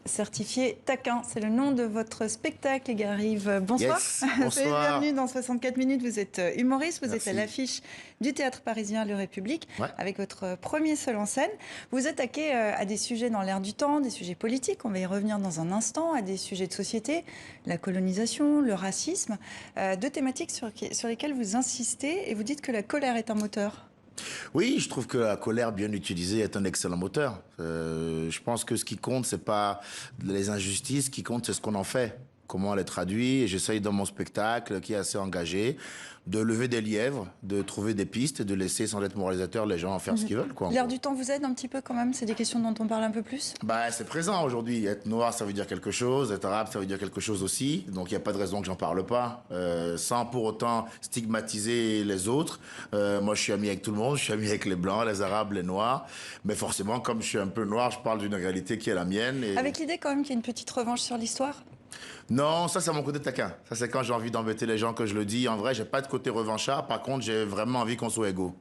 certifié taquin. C'est le nom de votre spectacle, Égarive. Bonsoir. Yes, bonsoir. Bienvenue dans 64 minutes. Vous êtes humoriste, vous êtes Merci. à l'affiche du théâtre parisien Le République, Ouais. avec votre premier seul en scène. Vous attaquez à des sujets dans l'air du temps, des sujets politiques, on va y revenir dans un instant, à des sujets de société, la colonisation, le racisme, deux thématiques sur lesquelles vous insistez et vous dites que la colère est un moteur. Oui, je trouve que la colère bien utilisée est un excellent moteur. Je pense que ce qui compte, c'est pas les injustices, ce qui compte, c'est ce qu'on en fait. Comment on les traduit. Et j'essaye dans mon spectacle, qui est assez engagé, de lever des lièvres, de trouver des pistes, de laisser, sans être moralisateur, les gens en faire ce qu'ils veulent, quoi. L'air du temps vous aide un petit peu quand même? C'est des questions dont on parle un peu plus? Bah, c'est présent aujourd'hui. Être noir, ça veut dire quelque chose. Être arabe, ça veut dire quelque chose aussi. Donc, il n'y a pas de raison que j'en parle pas. Sans pour autant stigmatiser les autres. Moi, je suis ami avec tout le monde. Je suis ami avec les blancs, les arabes, les noirs. Mais forcément, comme je suis un peu noir, je parle d'une réalité qui est la mienne. Et... Avec l'idée quand même qu'il y a une petite revanche sur l'histoire? Non, ça, c'est mon côté taquin. Ça, c'est quand j'ai envie d'embêter les gens que je le dis. En vrai, j'ai pas de côté revanchard. Par contre, j'ai vraiment envie qu'on soit égaux.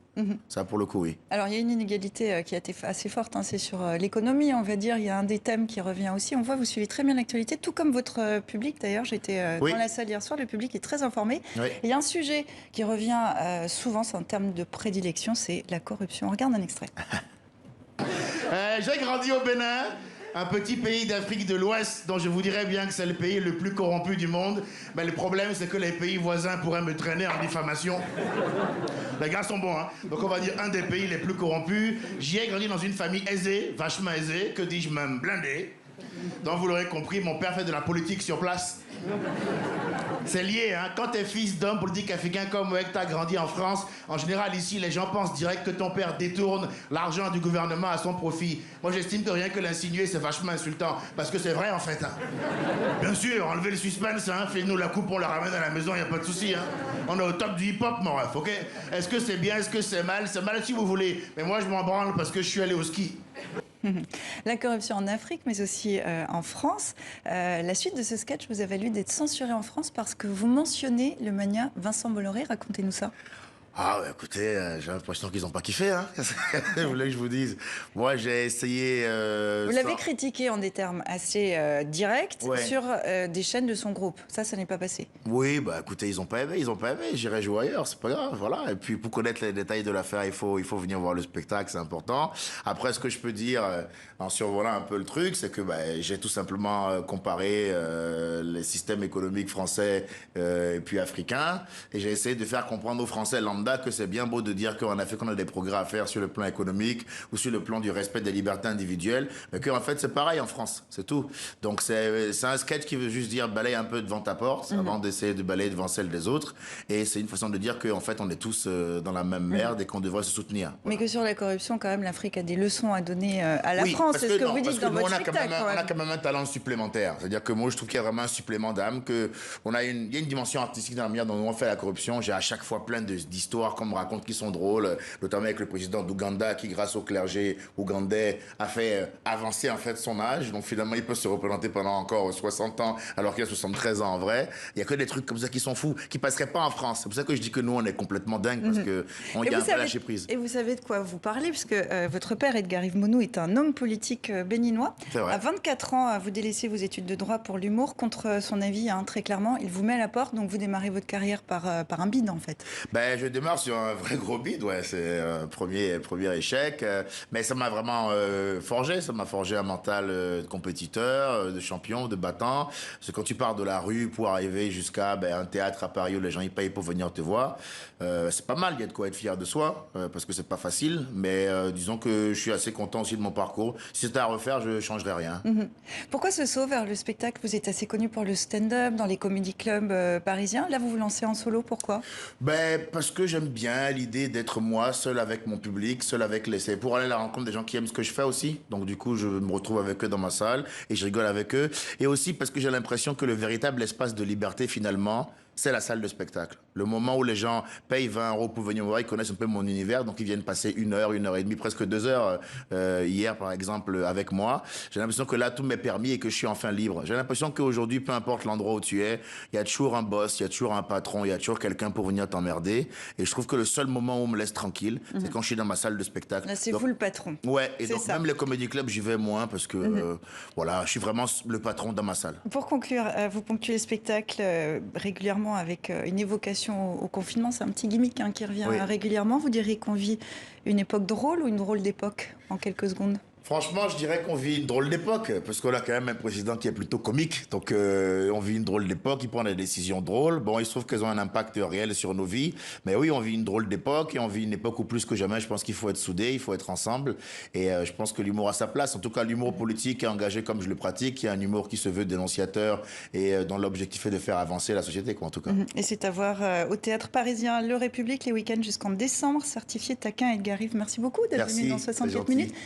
Ça, pour le coup, oui. Alors, il y a une inégalité qui a été assez forte, hein, c'est sur l'économie, on va dire. Il y a un des thèmes qui revient aussi. On voit, vous suivez très bien l'actualité, tout comme votre public d'ailleurs. J'étais Oui. dans la salle hier soir, le public est très informé. Oui. Il y a un sujet qui revient souvent, c'est un terme de prédilection, c'est la corruption. On regarde un extrait. J'ai grandi au Bénin, un petit pays d'Afrique de l'Ouest dont je vous dirais bien que c'est le pays le plus corrompu du monde. Mais le problème, c'est que les pays voisins pourraient me traîner en diffamation. Les gars sont bons, hein. Donc on va dire un des pays les plus corrompus. J'y ai grandi dans une famille aisée, vachement aisée, que dis-je même blindée. Donc vous l'aurez compris, mon père fait de la politique sur place. C'est lié, hein. Quand t'es fils d'homme politique africain comme moi, que t'as grandi en France, en général ici, les gens pensent direct que ton père détourne l'argent du gouvernement à son profit. Moi, j'estime que rien que l'insinuer, c'est vachement insultant. Parce que c'est vrai, en fait, hein. Bien sûr, enlevez le suspense, hein. Fais-nous la coupe, on la ramène à la maison, y a pas de souci, hein. On est au top du hip-hop, mon ref, ok? Est-ce que c'est bien, est-ce que c'est mal? C'est mal si vous voulez. Mais moi, je m'en branle parce que je suis allé au ski. La corruption en Afrique, mais aussi en France. La suite de ce sketch vous a valu d'être censuré en France parce que vous mentionnez le mania Vincent Bolloré. Racontez-nous ça. Ah, ouais, écoutez, j'ai l'impression qu'ils n'ont pas kiffé, hein. Vous voulez que je vous dise? Moi, j'ai essayé... Vous l'avez critiqué en des termes assez directs Ouais. sur des chaînes de son groupe. Ça n'est pas passé. Oui, bah écoutez, ils ont pas aimé. J'irai jouer ailleurs, c'est pas grave, voilà. Et puis pour connaître les détails de l'affaire, il faut venir voir le spectacle, c'est important. Après, ce que je peux dire, en survolant un peu le truc, c'est que bah, j'ai tout simplement comparé les systèmes économiques français et puis africains, et j'ai essayé de faire comprendre aux Français lambda que c'est bien beau de dire qu'en Afrique on a des progrès à faire sur le plan économique ou sur le plan du respect des libertés individuelles, mais qu'en fait c'est pareil en France, c'est tout. Donc c'est un sketch qui veut juste dire balaye un peu devant ta porte avant d'essayer de balayer devant celle des autres, et c'est une façon de dire qu'en fait on est tous dans la même merde et qu'on devrait se soutenir. Mais que sur la corruption, quand même, l'Afrique a des leçons à donner à la Oui, France. parce C'est ce que non, vous parce dites que dans nous, votre on a quand spectacle. même on a quand même un talent supplémentaire. C'est-à-dire que moi, je trouve qu'il y a vraiment un supplément d'âme, que il y a une dimension artistique dans la manière dont on fait la corruption. J'ai à chaque fois plein d'histoires qu'on me raconte qui sont drôles, notamment avec le président d'Ouganda qui, grâce au clergé ougandais, a fait avancer en fait son âge. Donc finalement, il peut se représenter pendant encore 60 ans, alors qu'il a 73 ans en vrai. Il y a que des trucs comme ça qui sont fous, qui passeraient pas en France. C'est pour ça que je dis que nous, on est complètement dingue, parce que il y a un peu lâcher prise. Et vous savez de quoi vous parlez, puisque votre père, Égarive Mounou, est un homme politique béninois. C'est vrai. À 24 ans, vous délaissez vos études de droit pour l'humour, contre son avis, hein, très clairement. Il vous met à la porte, donc vous démarrez votre carrière par un bide, en fait. Ben, je démarre sur un vrai gros bide, ouais, c'est un premier échec, mais ça m'a vraiment forgé, ça m'a forgé un mental de compétiteur, de champion, de battant. Parce que quand tu pars de la rue pour arriver jusqu'à un théâtre à Paris où les gens y payent pour venir te voir, c'est pas mal, il y a de quoi être fier de soi, parce que c'est pas facile, mais disons que je suis assez content aussi de mon parcours. Si c'était à refaire, je changerais rien. Pourquoi ce saut vers le spectacle? Vous êtes assez connu pour le stand-up, dans les comedy clubs parisiens. Là, vous vous lancez en solo, pourquoi? Ben, parce que j'aime bien l'idée d'être moi, seul avec mon public, seul avec les... C'est pour aller à la rencontre des gens qui aiment ce que je fais aussi. Donc du coup, je me retrouve avec eux dans ma salle et je rigole avec eux. Et aussi parce que j'ai l'impression que le véritable espace de liberté, finalement, c'est la salle de spectacle. Le moment où les gens payent 20 € pour venir me voir, ils connaissent un peu mon univers, donc ils viennent passer 1 heure, 1 heure et demie, presque 2 heures hier par exemple avec moi. J'ai l'impression que là tout m'est permis et que je suis enfin libre. J'ai l'impression qu'aujourd'hui, peu importe l'endroit où tu es, il y a toujours un boss, il y a toujours un patron, il y a toujours quelqu'un pour venir t'emmerder. Et je trouve que le seul moment où on me laisse tranquille, c'est quand je suis dans ma salle de spectacle. Là, c'est donc, vous le patron. Ouais, et donc ça. même les comédie clubs, j'y vais moins parce que voilà, je suis vraiment le patron dans ma salle. Pour conclure, vous ponctuez les spectacles régulièrement avec une évocation au confinement. C'est un petit gimmick qui revient régulièrement. Vous diriez qu'on vit une époque drôle ou une drôle d'époque en quelques secondes? Franchement, je dirais qu'on vit une drôle d'époque, parce qu'on a quand même un président qui est plutôt comique. Donc, on vit une drôle d'époque, il prend des décisions drôles. Bon, il se trouve qu'elles ont un impact réel sur nos vies. Mais oui, on vit une drôle d'époque, et on vit une époque où plus que jamais, je pense qu'il faut être soudé, il faut être ensemble. Et je pense que l'humour a sa place. En tout cas, l'humour politique est engagé comme je le pratique. Il y a un humour qui se veut dénonciateur, et dont l'objectif est de faire avancer la société, quoi, en tout cas. Et c'est à voir au Théâtre Parisien Le République les week-ends jusqu'en décembre, certifié taquin Edgar Rive. Merci beaucoup d'être venu dans 64 minutes.